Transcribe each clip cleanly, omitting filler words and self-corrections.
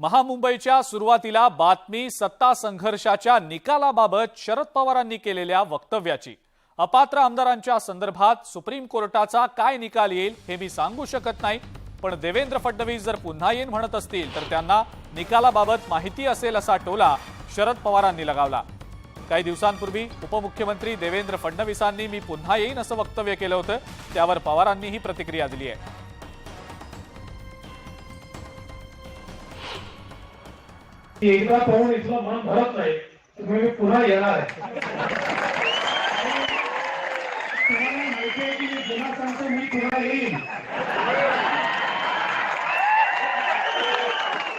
महामुंबईच्या सुरुवातीला बातमी सत्ता संघर्षाच्या निकालाबाबत शरद पवारांनी केलेल्या वक्तव्याची। अपात्र आमदारांच्या संदर्भात सुप्रीम कोर्टाचा काय निकाल येईल हे मी सांगू शकत नाही, पण देवेंद्र फडणवीस जर पुन्हा येईन म्हणत असतील तर त्यांना निकालाबाबत माहिती असेल असा टोला शरद पवारांनी लगावला। काही दिवसांपूर्वी उपमुख्यमंत्री देवेंद्र फडणवीसांनी मी पुन्हा येईन असं वक्तव्य केलं होतं, त्यावर पवारांनी ही प्रतिक्रिया दिली आहे। एकदा पाहून इथलं मन भरत नाही, तुम्ही पुन्हा येणार आहे। तुम्हाला माहिती आहे की मी पुन्हा सांगतो, मी पुन्हा येईन,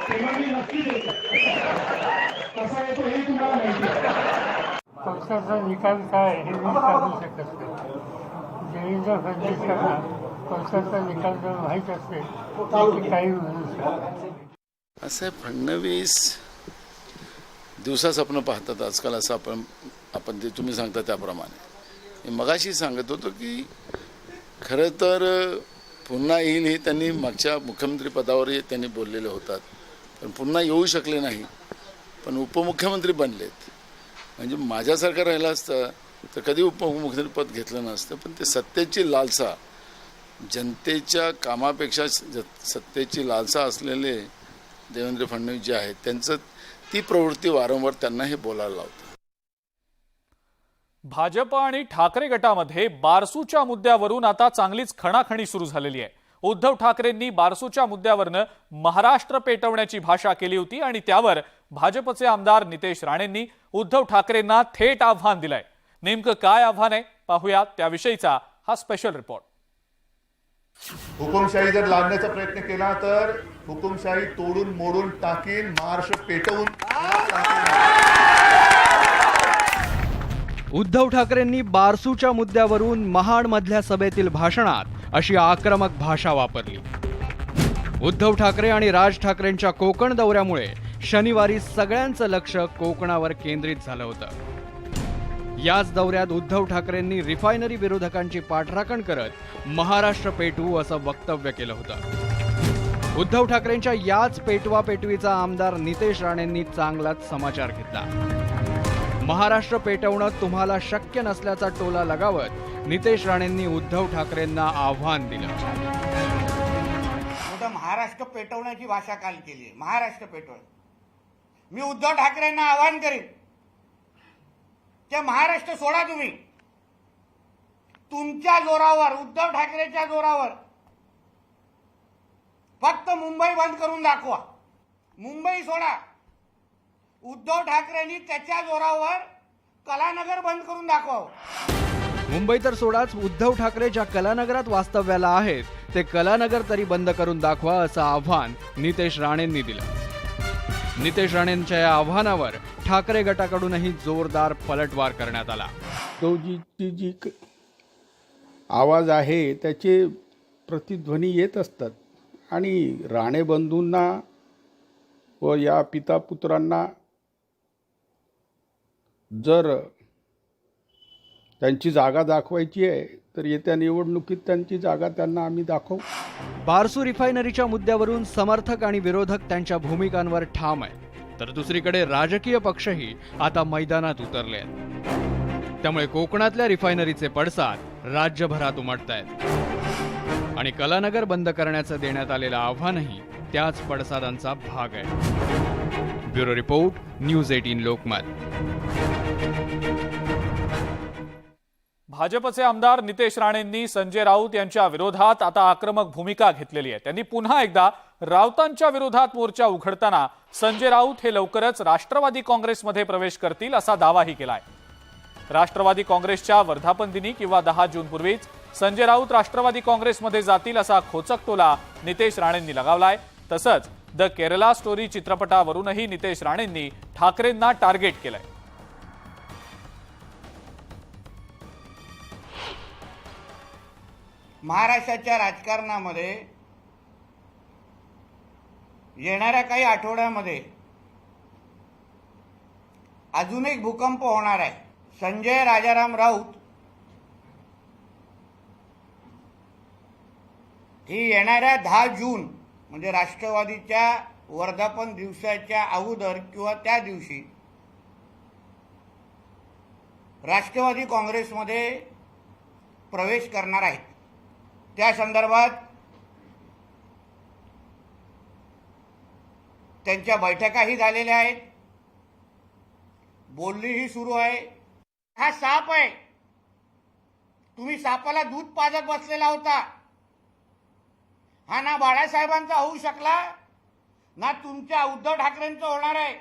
तेव्हा मी नक्की येतो। कसा येतो हे तुम्हाला माहिती आहे। पक्षाचा निकाल काय हे मी सांगू शकत नाही। देवेंद्र फडणवीसांना पक्षाचा निकाल जर माहीत असेल तर काही म्हणू शकत। असं फडणवीस दिवसा स्वप्न पाहतात आजकाल, असं आपण ते तुम्ही सांगता त्याप्रमाणे। मी मगाशी सांगत होतो की खरं तर पुन्हा येईल हे त्यांनी मागच्या मुख्यमंत्री पदावरही त्यांनी बोललेले होतात, पण पुन्हा येऊ शकले नाही, पण उपमुख्यमंत्री बनलेत। म्हणजे माझ्यासारखं राहिलं असतं तर कधी उपमुख्यमंत्री पद घेतलं नसतं, पण ते सत्तेची लालसा, जनतेच्या कामापेक्षा सत्तेची लालसा असलेले देवेंद्र फडणवीस जे आहेत त्यांचं ती प्रवृत्ती वारंवार त्यांना हे बोलायला लावतं। भाजप आणि ठाकरे गटामध्ये बारसूच्या मुद्द्यावरून आता चांगलीच खणाखणी सुरू झालेली आहे। उद्धव ठाकरेंनी बारसूच्या मुद्द्यावरनं महाराष्ट्र पेटवण्याची भाषा केली होती आणि त्यावर भाजपचे आमदार नितेश राणेंनी उद्धव ठाकरेंना थेट आव्हान दिलंय। नेमकं काय आव्हान आहे पाहूया, त्याविषयीचा हा स्पेशल रिपोर्ट। हुकुमशाही जर लादण्याचा प्रयत्न केला तर हुकुमशाही तोडून मोडून टाकीन, महाराष्ट्र पेटवून। उद्धव ठाकरेंनी बारसूच्या मुद्द्यावरून महाडमधल्या सभेतील भाषणात अशी आक्रमक भाषा वापरली। उद्धव ठाकरे आणि राज ठाकरेंच्या कोकण दौऱ्यामुळे शनिवारी सगळ्यांचं लक्ष कोकणावर केंद्रित झालं होतं। याच दौऱ्यात उद्धव ठाकरेंनी रिफायनरी विरोधकांची पाठराखण करत महाराष्ट्र पेटवू असं वक्तव्य केलं होतं। उद्धव ठाकरेंच्या याच पेटवापेटवीचा आमदार नितेश राणेंनी चांगलाच समाचार घेतला। महाराष्ट्र पेटवणं तुम्हाला शक्य नसल्याचा टोला लगावत नितेश राणेंनी उद्धव ठाकरेंना आव्हान दिलं। महाराष्ट्र पेटवण्याची भाषा काल केली, महाराष्ट्र पेटवण। मी उद्धव ठाकरेंना आवाहन करेन की महाराष्ट्र सोडा, तुम्ही तुमच्या जोरावर, उद्धव ठाकरेच्या जोरावर फक्त मुंबई बंद करून दाखवा, मुंबई सोडा। उद्धव ठाकरेंनी त्याच्या जोरावर कलानगर बंद करून दाखवावं। मुंबई तर सोडाच, उद्धव ठाकरे ज्या कलानगरात वास्तव्याला आहेत ते कलानगर तरी बंद करून दाखवा असं आव्हान नितेश राणेंनी दिलं। नितेश राणेंच्या या आव्हानावर ठाकरे गटाकडूनही जोरदार पलटवार करण्यात आला। तो जी आवाज आहे त्याचे प्रतिध्वनी येत असतात आणि राणे बंधूंना व या पिता पुत्रांना जर त्यांची जागा दाखवायची आहे तर येत्या निवडणुकीत त्यांची जागा त्यांना आम्ही दाखवू। बारसू रिफायनरीच्या मुद्द्यावरून समर्थक आणि विरोधक त्यांच्या भूमिकांवर ठाम आहेत, तर दुसरीकडे राजकीय पक्षही आता मैदानात उतरले आहेत। त्यामुळे कोकणातल्या रिफायनरीचे पडसाद राज्यभरात उमटतायत आणि कलानगर बंद करण्याचं देण्यात आलेलं आव्हानही त्याच पडसादांचा भाग आहे। Bureau report, news 18 Lokmat. भाजपचे आमदार नितेश राणेंनी संजय राऊत यांच्या विरोधात आता आक्रमक भूमिका घेतलेली आहे। त्यांनी पुन्हा एकदा राऊतांच्या विरोधात मोर्चा उघडताना संजय राऊत हे लवकरच राष्ट्रवादी काँग्रेसमध्ये प्रवेश करतील असा दावाही केलाय। राष्ट्रवादी काँग्रेसच्या वर्धापन दिनी किंवा 10 जून पूर्वीच संजय राऊत राष्ट्रवादी काँग्रेसमध्ये जातील असा खोचक टोला नितेश राणेंनी लगावलाय। तसंच द केरला स्टोरी चित्रपटावरूनही नितेश राणेंनी ठाकरेंना टार्गेट केलंय। महाराष्ट्राच्या राजकारणामध्ये येणाऱ्या काही आठवड्यामध्ये अजून एक भूकंप होणार आहे। संजय राजाराम राऊत ही येणाऱ्या 10 जून म्हणजे राष्ट्रवादीच्या वर्धापन दिवसाच्या अगोदर किंवा त्या दिवशी राष्ट्रवादी काँग्रेसमध्ये प्रवेश करणार आहेत. त्या संदर्भात त्यांच्या बैठकाही झालेल्या आहेत, बोलणीही सुरू आहे. हा साप आहे, तुम्ही सापाला दूध पाजत बसलेला होता. हा ना बाळासाहेबांचा होऊ शकला ना तुमच्या उद्धव ठाकरेंचं होणार आहे.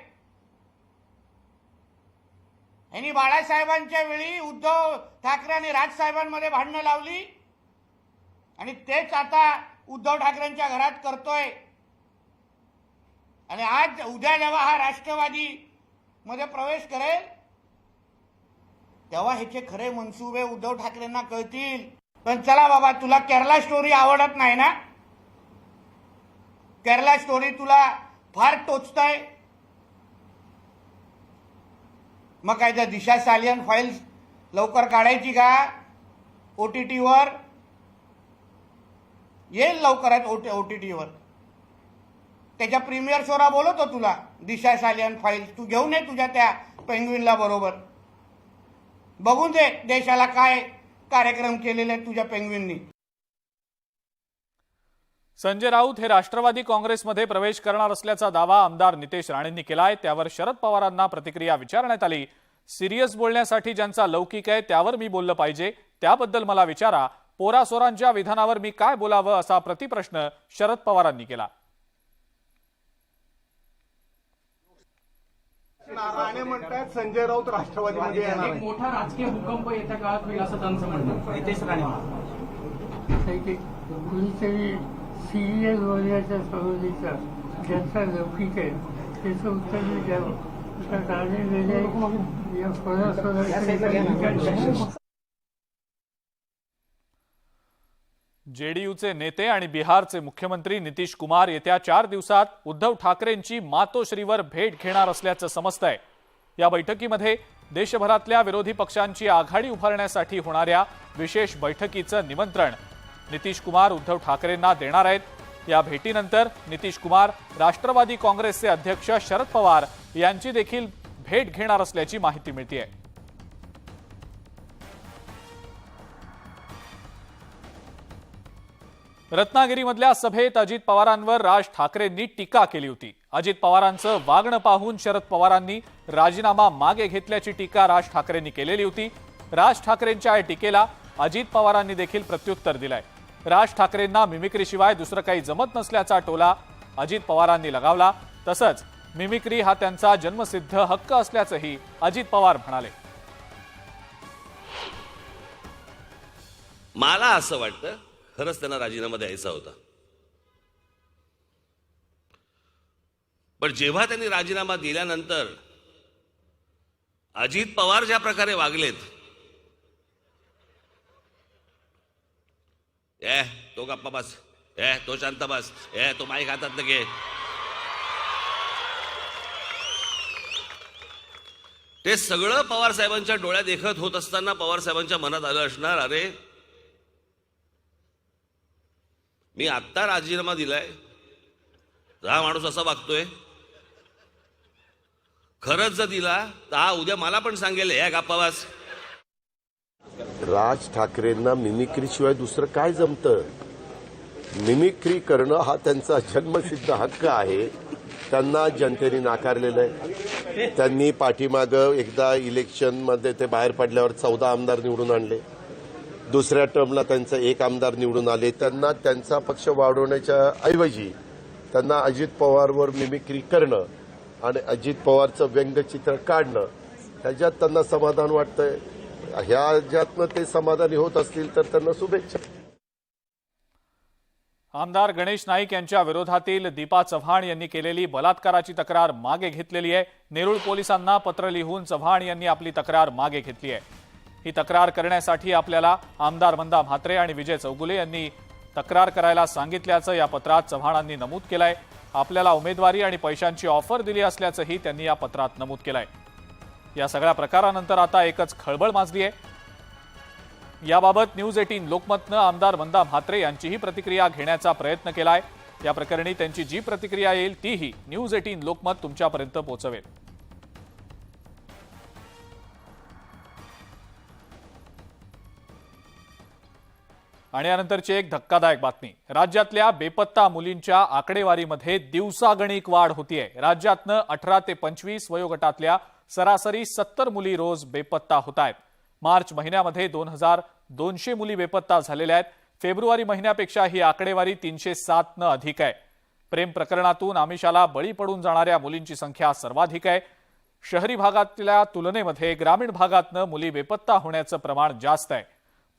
यांनी बाळासाहेबांच्या वेळी उद्धव ठाकरे आणि राजसाहेबांमध्ये भांडणं लावली आणि तेच आता उद्धव ठाकरेंच्या घरात करतोय. आणि आज उद्या जेव्हा हा राष्ट्रवादी मध्ये प्रवेश करेल तेव्हा ह्याचे खरे मनसुबे उद्धव ठाकरेंना कळतील. पण चला बाबा, तुला केरला स्टोरी आवडत नाही ना, केरला स्टोरी तुला फार टोचतंय. मग काय त्या दिशा सालियन फाईल्स लवकर काढायची का? OTTवर येईल लवकरच, OTTवर त्याच्या प्रीमियर शोला बोलवतो तुला. दिशा सालियन फाईल्स तू घेऊन ये तुझ्या त्या पेंग्विनला बरोबर, बघून दे देशाला काय कार्यक्रम केलेले तुझ्या पेंग्विननी. संजय राऊत हे राष्ट्रवादी काँग्रेसमध्ये प्रवेश करणार असल्याचा दावा आमदार नितेश राणेंनी केलाय. त्यावर शरद पवारांना प्रतिक्रिया विचारण्यात आली. सिरियस बोलण्यासाठी ज्यांचा लौकिक आहे त्यावर मी बोललं पाहिजे, त्याबद्दल मला विचारा. पोरासोरांच्या विधानावर मी काय बोलावं असा प्रतिप्रश्न शरद पवारांनी केला. राणे म्हणतात संजय राऊत राष्ट्रवादीमध्ये येणार आहे. मोठा राजकीय भूकंप येत्या काळात होईल असं त्यांचं म्हणणं. नितेश राणे कुणीतरी सिरियस बोलण्याच्या सवयीचा ज्यांचा लौकिक आहे त्याचं उत्तर मी द्यावं. तर राणे गेले या जेडीयूचे नेते आणि बिहारचे मुख्यमंत्री नितीश कुमार येत्या 4 दिवसात उद्धव ठाकरेंची मातोश्रीवर भेट घेणार असल्याचं समजतंय. या बैठकीमध्ये देशभरातल्या विरोधी पक्षांची आघाडी उभारण्यासाठी होणाऱ्या विशेष बैठकीचं निमंत्रण नितीश कुमार उद्धव ठाकरेंना देणार आहेत. या भेटीनंतर नितीश कुमार राष्ट्रवादी काँग्रेसचे अध्यक्ष शरद पवार यांची देखील भेट घेणार असल्याची माहिती मिळतेय. रत्नागिरीमधल्या सभेत अजित पवारांवर राज ठाकरेंनी टीका केली होती. अजित पवारांचं वागणं पाहून शरद पवारांनी राजीनामा मागे घेतल्याची टीका राज ठाकरेंनी केलेली होती. राज ठाकरेंच्या या टीकेला अजित पवारांनी देखील प्रत्युत्तर दिलंय. राज ठाकरेंना मिमिक्रीशिवाय दुसरं काही जमत नसल्याचा टोला अजित पवारांनी लगावला. तसंच मिमिक्री हा त्यांचा जन्मसिद्ध हक्क असल्याचंही अजित पवार म्हणाले. मला असं वाटतं खरंच त्यांना राजीनामा द्यायचा होता, पण जेव्हा त्यांनी राजीनामा दिल्यानंतर अजित पवार ज्या प्रकारे वागलेत, तो गप्पा बस, तो शांत बस, तो माईक हातात घे, ते सगळं पवार साहेबांच्या डोळ्यात देखत होत असताना पवार साहेबांच्या मनात आलं असणार, अरे मी आत्ता राजीनामा दिलाय, हा माणूस असा वागतोय, खरंच जर दिला तर हा उद्या मला पण सांगेल या गप्पावास. राज ठाकरेंना मिमिक्रीशिवाय दुसरं काय जमतं? मिमिक्री करणं हा त्यांचा जन्मसिद्ध हक्क आहे. त्यांना जनतेने नाकारलेलं आहे. त्यांनी पाठीमागं एकदा इलेक्शनमध्ये ते बाहेर पडल्यावर 14 आमदार निवडून आणले. दुसऱ्या टर्मला त्यांचा 1 आमदार निवडून आले. त्यांना त्यांचा पक्ष वाढवण्याच्या ऐवजी त्यांना अजित पवारवर मिमिक्री करणं आणि अजित पवारचं व्यंगचित्र काढणं ह्याच्यात त्यांना समाधान वाटतंय. ह्याच्यातनं ते समाधानी होत असतील तर त्यांना शुभेच्छा. आमदार गणेश नाईक यांच्या विरोधातील दीपा चव्हाण यांनी केलेली बलात्काराची तक्रार मागे घेतलेली आहे. नेरूळ पोलिसांना पत्र लिहून चव्हाण यांनी आपली तक्रार मागे घेतली आहे. ही तक्रार करण्यासाठी आपल्याला आमदार मंदा म्हात्रे आणि विजय चौगुले यांनी तक्रार करायला सांगितल्याचं या पत्रात चव्हाणांनी नमूद केलंय. आपल्याला उमेदवारी आणि पैशांची ऑफर दिली असल्याचंही त्यांनी या पत्रात नमूद केलंय. या सगळ्या प्रकारानंतर आता एकच खळबळ माजली आहे. याबाबत न्यूज 18 लोकमतनं आमदार मंदा म्हात्रे यांचीही प्रतिक्रिया घेण्याचा प्रयत्न केलाय. या प्रकरणी त्यांची जी प्रतिक्रिया येईल तीही न्यूज 18 लोकमत तुमच्यापर्यंत पोहोचवेल. आणि यानंतरची एक धक्कादायक बातमी. राज्यातल्या बेपत्ता मुलींच्या आकडेवारीमध्ये दिवसागणिक वाढ होतीये. राज्यातनं 18 ते 25 वयोगटातल्या सरासरी 70 मुली रोज बेपत्ता होत आहेत. मार्च महिन्यामध्ये 2200 मुली बेपत्ता झालेल्या आहेत. फेब्रुवारी महिन्यापेक्षा ही आकडेवारी 307 न अधिक आहे. प्रेम प्रकरणातून आमिषाला बळी पडून जाणाऱ्या मुलींची संख्या सर्वाधिक आहे. शहरी भागातल्या तुलनेमध्ये ग्रामीण भागातनं मुली बेपत्ता होण्याचं प्रमाण जास्त आहे.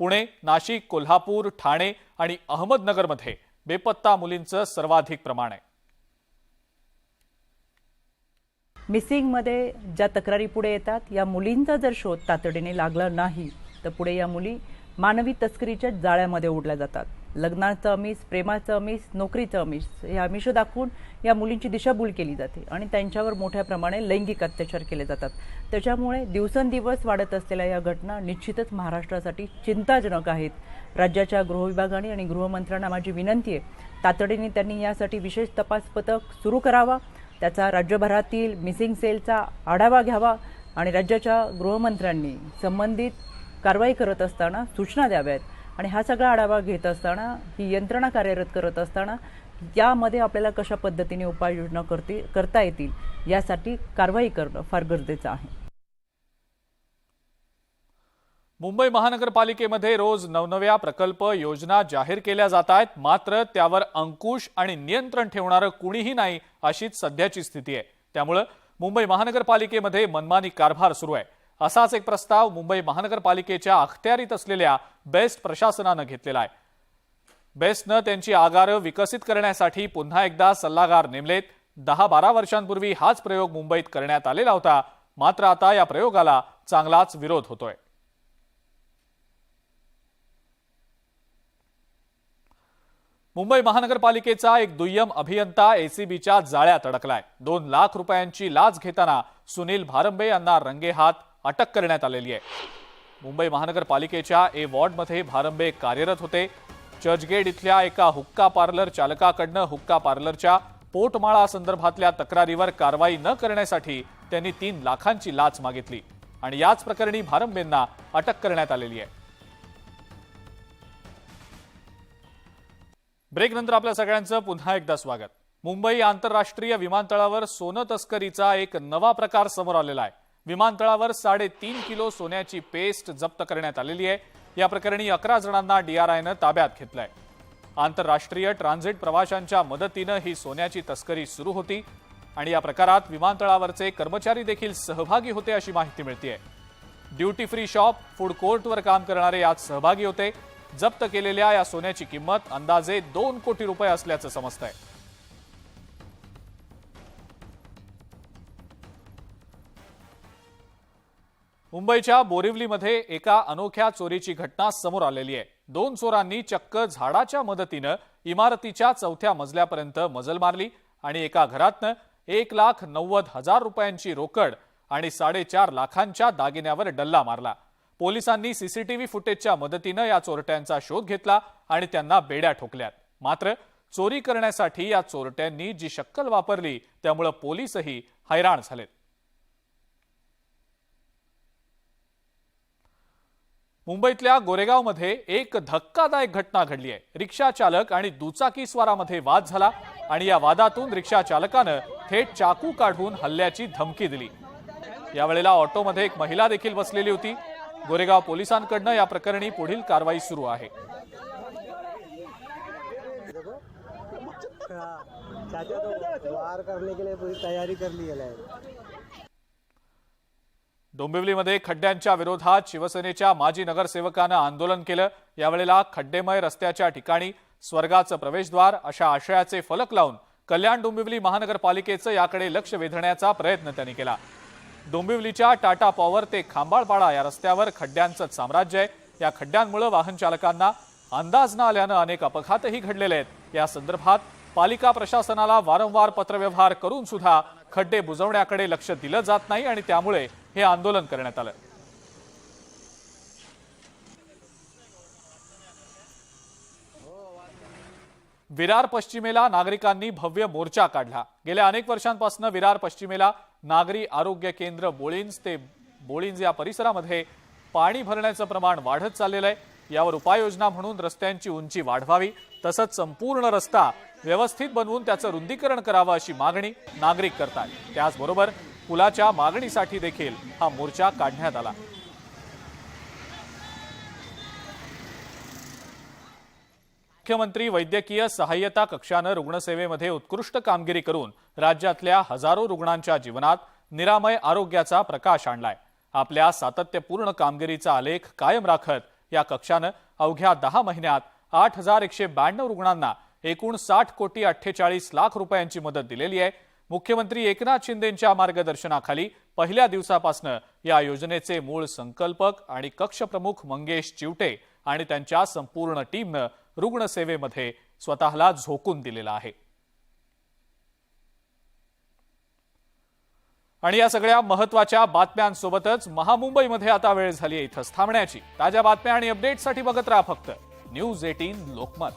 पुणे, नाशिक, कोल्हापूर, ठाणे आणि अहमदनगरमध्ये बेपत्ता मुलींचं सर्वाधिक प्रमाण आहे. मिसिंगमध्ये ज्या तक्रारी पुढे येतात, या मुलींचा जर शोध तातडीने लागला नाही तर पुढे या मुली मानवी तस्करीच्या जाळ्यामध्ये ओढल्या जातात. लग्नाचं अमिष, प्रेमाचं अमिष, नोकरीचं अमिष हे आमिष दाखवून या मुलींची दिशाभूल केली जाते आणि त्यांच्यावर मोठ्या प्रमाणे लैंगिक अत्याचार केले जातात. त्याच्यामुळे दिवसेंदिवस वाढत असलेल्या या घटना निश्चितच महाराष्ट्रासाठी चिंताजनक आहेत. राज्याच्या गृहविभागाने आणि गृहमंत्र्यांना माझी विनंती आहे, तातडीने त्यांनी यासाठी विशेष तपास पथक सुरू करावा. त्याचा राज्यभरातील मिसिंग सेलचा आढावा घ्यावा आणि राज्याच्या गृहमंत्र्यांनी संबंधित कारवाई करत असताना सूचना द्याव्यात. आणि हा सगळा आढावा घेत असताना, ही यंत्रणा कार्यरत करत असताना यामध्ये आपल्याला कशा पद्धतीने उपाययोजना करता येतील यासाठी कारवाई करणं फार गरजेचं आहे. मुंबई महानगरपालिकेमध्ये रोज नवनव्या प्रकल्प योजना जाहीर केल्या जात आहेत. मात्र त्यावर अंकुश आणि नियंत्रण ठेवणारं कुणीही नाही अशीच सध्याची स्थिती आहे. त्यामुळे मुंबई महानगरपालिकेमध्ये मनमानी कारभार सुरू आहे. असाच एक प्रस्ताव मुंबई महानगरपालिकेच्या अखत्यारीत असलेल्या बेस्ट प्रशासनानं घेतलेला आहे. बेस्टनं त्यांची आगारं विकसित करण्यासाठी पुन्हा एकदा सल्लागार नेमलेत. 10-12 वर्षांपूर्वी हाच प्रयोग मुंबईत करण्यात आलेला होता. मात्र आता या प्रयोगाला चांगलाच विरोध होतोय. मुंबई महानगरपालिकेचा एक दुय्यम अभियंता एसीबीच्या जाळ्यात अडकलाय. 2 लाख रुपयांची लाच घेताना सुनील भारंबे यांना रंगेहात अटक करण्यात आलेली आहे. मुंबई महानगरपालिकेच्या ए वॉर्डमध्ये भारंबे कार्यरत होते. चर्चगेट इथल्या एका हुक्का पार्लर चालकाकडनं हुक्का पार्लरच्या पोटमाळा संदर्भातल्या तक्रारीवर कारवाई न करण्यासाठी त्यांनी 3 लाखांची लाच मागितली आणि याच प्रकरणी भारंबेंना अटक करण्यात आलेली आहे. ब्रेकनंतर आपल्या सगळ्यांचं पुन्हा एकदा स्वागत. मुंबई आंतरराष्ट्रीय विमानतळावर सोनं तस्करीचा एक नवा प्रकार समोर आलेला आहे. विमानतळावर 3.5 किलो सोन्याची पेस्ट जप्त करण्यात आलेली आहे. या प्रकरणी 11 जणांना DRIनं ताब्यात घेतलंय. आंतरराष्ट्रीय ट्रान्झिट प्रवाशांच्या मदतीनं ही सोन्याची तस्करी सुरू होती आणि या प्रकारात विमानतळावरचे कर्मचारी देखील सहभागी होते अशी माहिती मिळतेय. ड्युटी फ्री शॉप, फूड कोर्टवर काम करणारे यात सहभागी होते. जप्त केलेल्या या सोन्याची किंमत अंदाजे 2 कोटी रुपये असल्याचं समजतंय. मुंबईच्या बोरिवलीमध्ये एका अनोख्या चोरीची घटना समोर आलेली आहे. 2 चोरांनी चक्क झाडाच्या मदतीनं इमारतीच्या 4थ्या मजल्यापर्यंत मजल मारली आणि एका घरातनं 1,90,000 रुपयांची रोकड आणि 4.5 लाखांच्या दागिन्यावर डल्ला मारला. पोलिसांनी सीसीटीव्ही फुटेजच्या मदतीनं या चोरट्यांचा शोध घेतला आणि त्यांना बेड्या ठोकल्यात. मात्र चोरी करण्यासाठी या चोरट्यांनी जी शक्कल वापरली त्यामुळे पोलीसही हैराण झालेत. मुंबईतल्या गोरेगावमध्ये एक धक्कादायक घटना घडली आहे. रिक्षा चालक आणि दुचाकी स्वारामध्ये वाद झाला आणि या वादातून रिक्षा चालकानं थेट चाकू काढून हल्ल्याची धमकी दिली. यावेळेला ऑटोमध्ये एक महिला देखील बसलेली होती. गोरेगाव पोलिसांकडनं या प्रकरणी पुढील कारवाई सुरू आहे. डोंबिवलीमध्ये खड्ड्यांच्या विरोधात शिवसेनेच्या माजी नगरसेवकानं आंदोलन केलं. यावेळेला खड्डेमय रस्त्याच्या ठिकाणी स्वर्गाचं प्रवेशद्वार अशा आशयाचे फलक लावून कल्याण डोंबिवली महानगरपालिकेचं याकडे लक्ष वेधण्याचा प्रयत्न त्यांनी केला. डोंबिवलीच्या टाटा पॉवर ते खांबाळपाडा या रस्त्यावर खड्ड्यांचं साम्राज्य आहे. या खड्ड्यांमुळे वाहन चालकांना अंदाज न आल्यानं अनेक अपघातही घडलेले आहेत. या संदर्भात पालिका प्रशासनाला वारंवार पत्रव्यवहार करून सुद्धा खड्डे बुजवण्याकडे लक्ष दिलं जात नाही आणि त्यामुळे हे आंदोलन करण्यात आलं. विरार पश्चिमेला नागरिकांनी भव्य मोर्चा काढला. गेल्या अनेक वर्षांपासून विरार पश्चिमेला नागरी आरोग्य केंद्र बोळिंज या परिसरामध्ये पाणी भरण्याचं प्रमाण वाढत चाललेलं आहे. यावर उपाययोजना म्हणून रस्त्यांची उंची वाढवावी, तसंच संपूर्ण रस्ता व्यवस्थित बनवून त्याचं रुंदीकरण करावं अशी मागणी नागरिक करतात. त्याचबरोबर पुलाच्या मागणीसाठी देखील हा मोर्चा काढण्यात आला. मुख्यमंत्री वैद्यकीय सहाय्यता कक्षानं रुग्णसेवेमध्ये उत्कृष्ट कामगिरी करून राज्यातल्या हजारो रुग्णांच्या जीवनात निरामय आरोग्याचा प्रकाश आणलाय. आपल्या सातत्यपूर्ण कामगिरीचा आलेख कायम राखत या कक्षानं अवघ्या 10 महिन्यात 8,192 रुग्णांना एकूण 60,48,00,000 रुपयांची मदत दिलेली आहे. मुख्यमंत्री एकनाथ शिंदेंच्या मार्गदर्शनाखाली पहिल्या दिवसापासून या योजनेचे मूळ संकल्पक आणि कक्षप्रमुख मंगेश चिवटे आणि त्यांच्या संपूर्ण टीमनं रुग्णसेवेमध्ये स्वतःला झोकून दिलेला आहे. आणि या सगळ्या महत्त्वाच्या बातम्यांसोबतच महामुंबईमध्ये आता वेळ झाली आहे इथंच थांबण्याची. ताज्या बातम्या आणि अपडेट्ससाठी बघत राहा फक्त न्यूज 18 लोकमत.